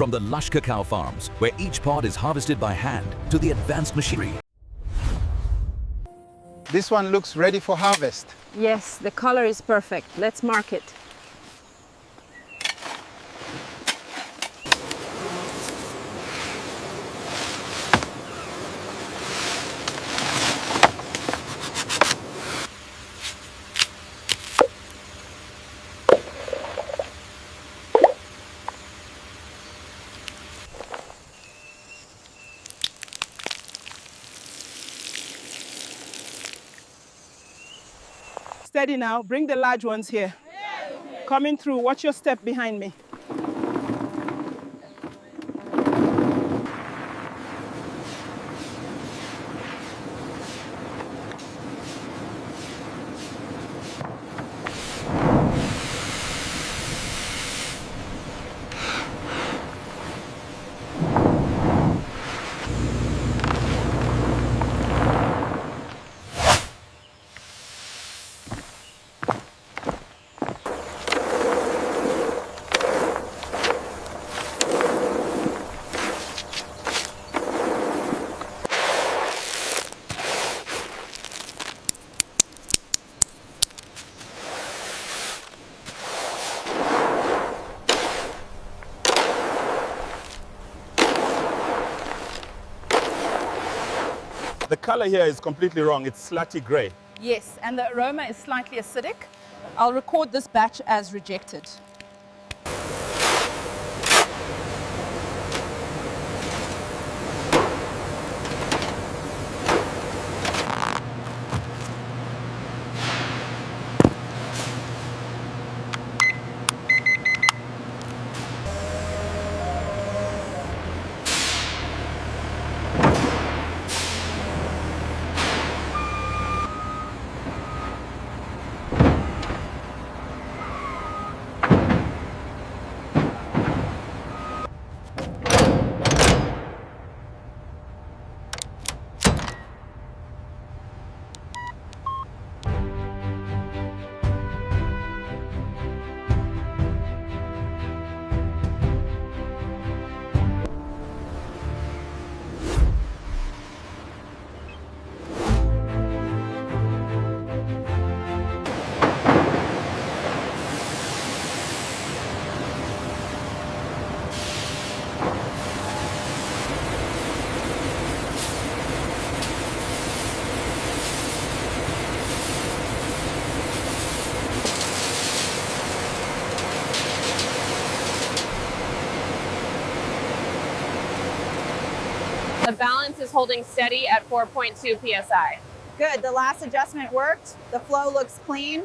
From the lush cacao farms, where each pod is harvested by hand, to the advanced machinery. This one looks ready for harvest. Yes, the color is perfect. Let's mark it. Steady now, bring the large ones here. Coming through, watch your step behind me. The color here is completely wrong. It's slutty gray. Yes, and the aroma is slightly acidic. I'll record this batch as rejected. The balance is holding steady at 4.2 psi. Good, the last adjustment worked. The flow looks clean.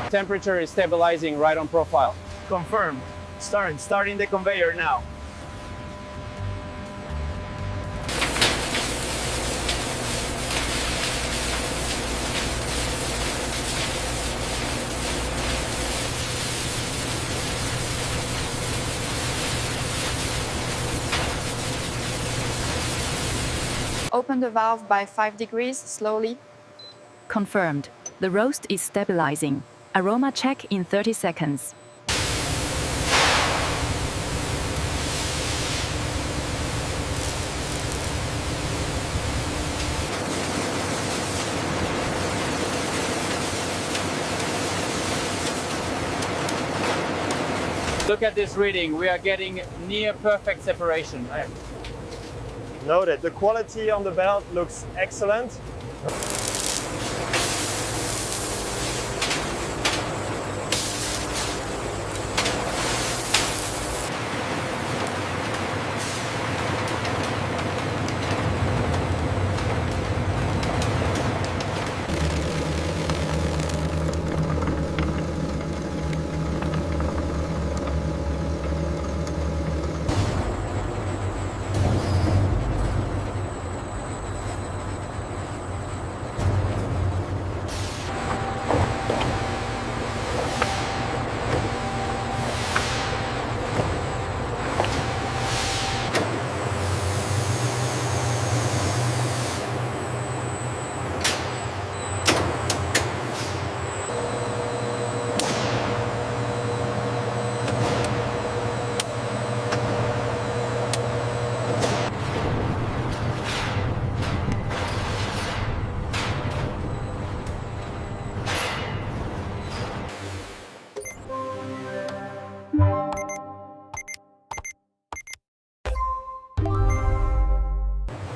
Temperature is stabilizing right on profile. Confirmed. Starting the conveyor now. Open the valve by 5 degrees slowly. Confirmed. The roast is stabilizing. Aroma check in 30 seconds. Look at this reading. We are getting near perfect separation. Noted. The quality on the belt looks excellent.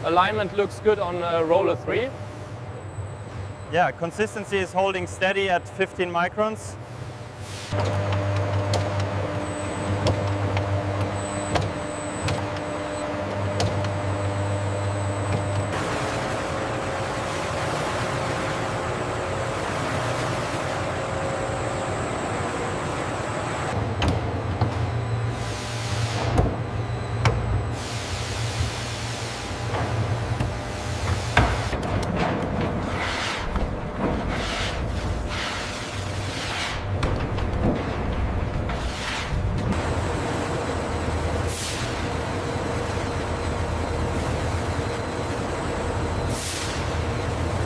Alignment looks good on roller 3. Yeah, consistency is holding steady at 15 microns.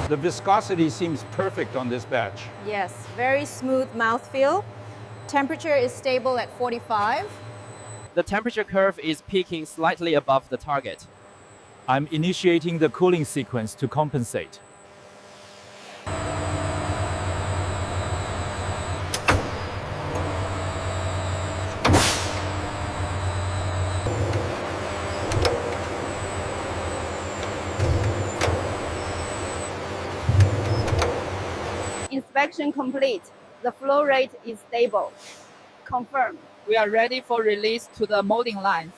The viscosity seems perfect on this batch. Yes, very smooth mouthfeel. Temperature is stable at 45. The temperature curve is peaking slightly above the target. I'm initiating the cooling sequence to compensate. Inspection complete. The flow rate is stable. Confirmed. We are ready for release to the molding lines.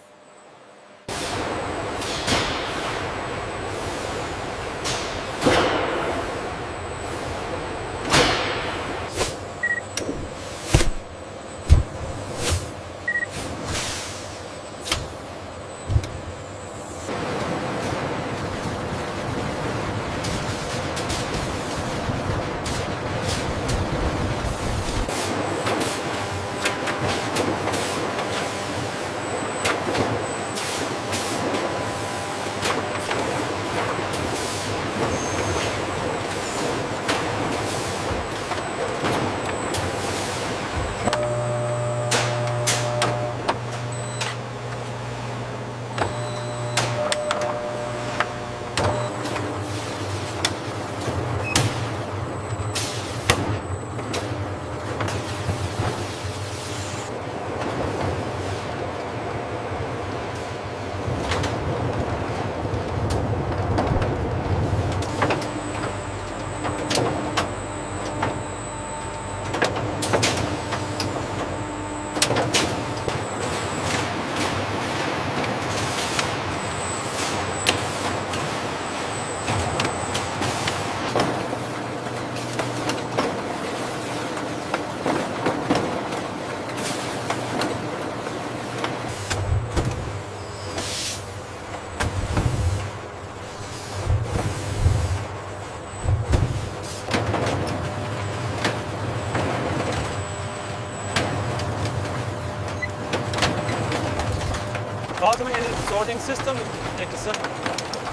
Automated sorting system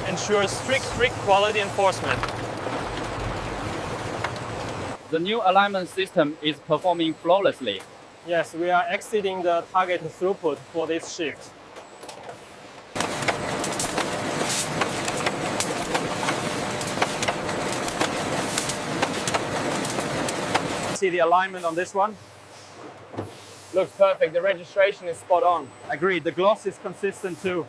ensures strict quality enforcement. The new alignment system is performing flawlessly. Yes, we are exceeding the target throughput for this shift. See the alignment on this one? Looks perfect. The registration is spot on. Agreed, the gloss is consistent too.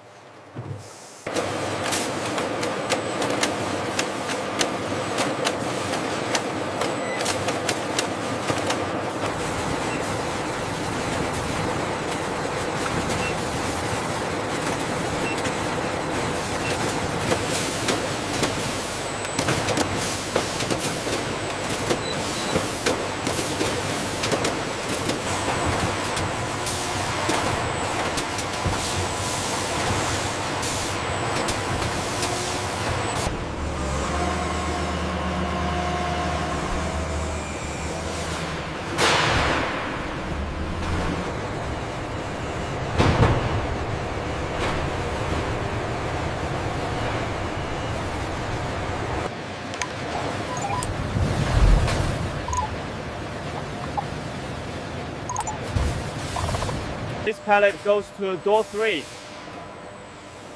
This pallet goes to door 3.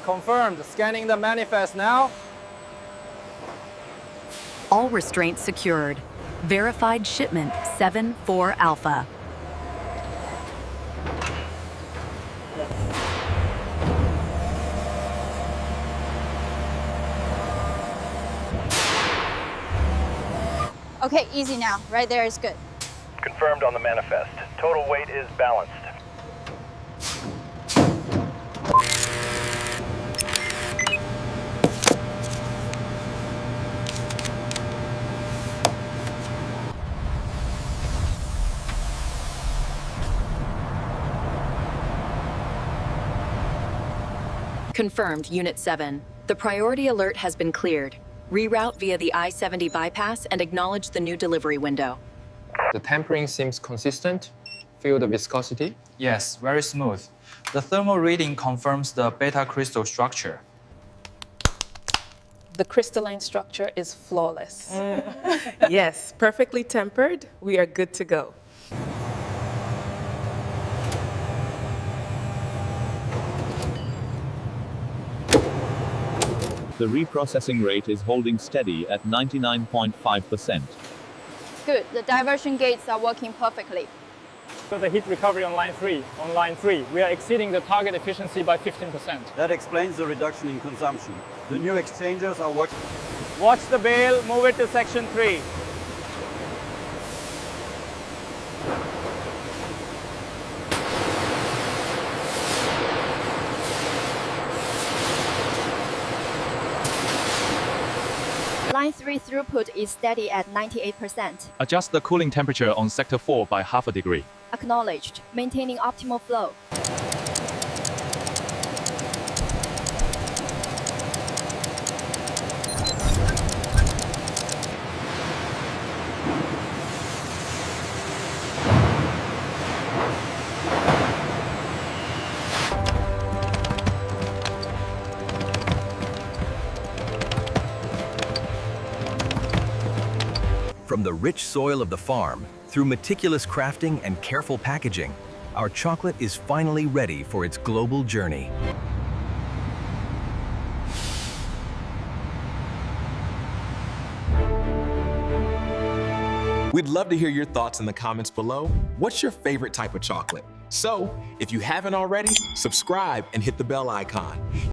Confirmed. Scanning the manifest now. All restraints secured. Verified shipment 7-4 Alpha. Okay, easy now. Right there is good. Confirmed on the manifest. Total weight is balanced. Confirmed, Unit 7. The priority alert has been cleared. Reroute via the I-70 bypass and acknowledge the new delivery window. The tempering seems consistent. Feel the viscosity? Yes, very smooth. The thermal reading confirms the beta crystal structure. The crystalline structure is flawless. Yes, perfectly tempered. We are good to go. The reprocessing rate is holding steady at 99.5%. Good. The diversion gates are working perfectly. So the heat recovery on line 3. On line 3, we are exceeding the target efficiency by 15%. That explains the reduction in consumption. The new exchangers are working. Watch the bale, move it to section 3. Line 3 throughput is steady at 98%. Adjust the cooling temperature on Sector 4 by half a degree. Acknowledged. Maintaining optimal flow. From the rich soil of the farm, through meticulous crafting and careful packaging, our chocolate is finally ready for its global journey. We'd love to hear your thoughts in the comments below. What's your favorite type of chocolate? So, if you haven't already, subscribe and hit the bell icon.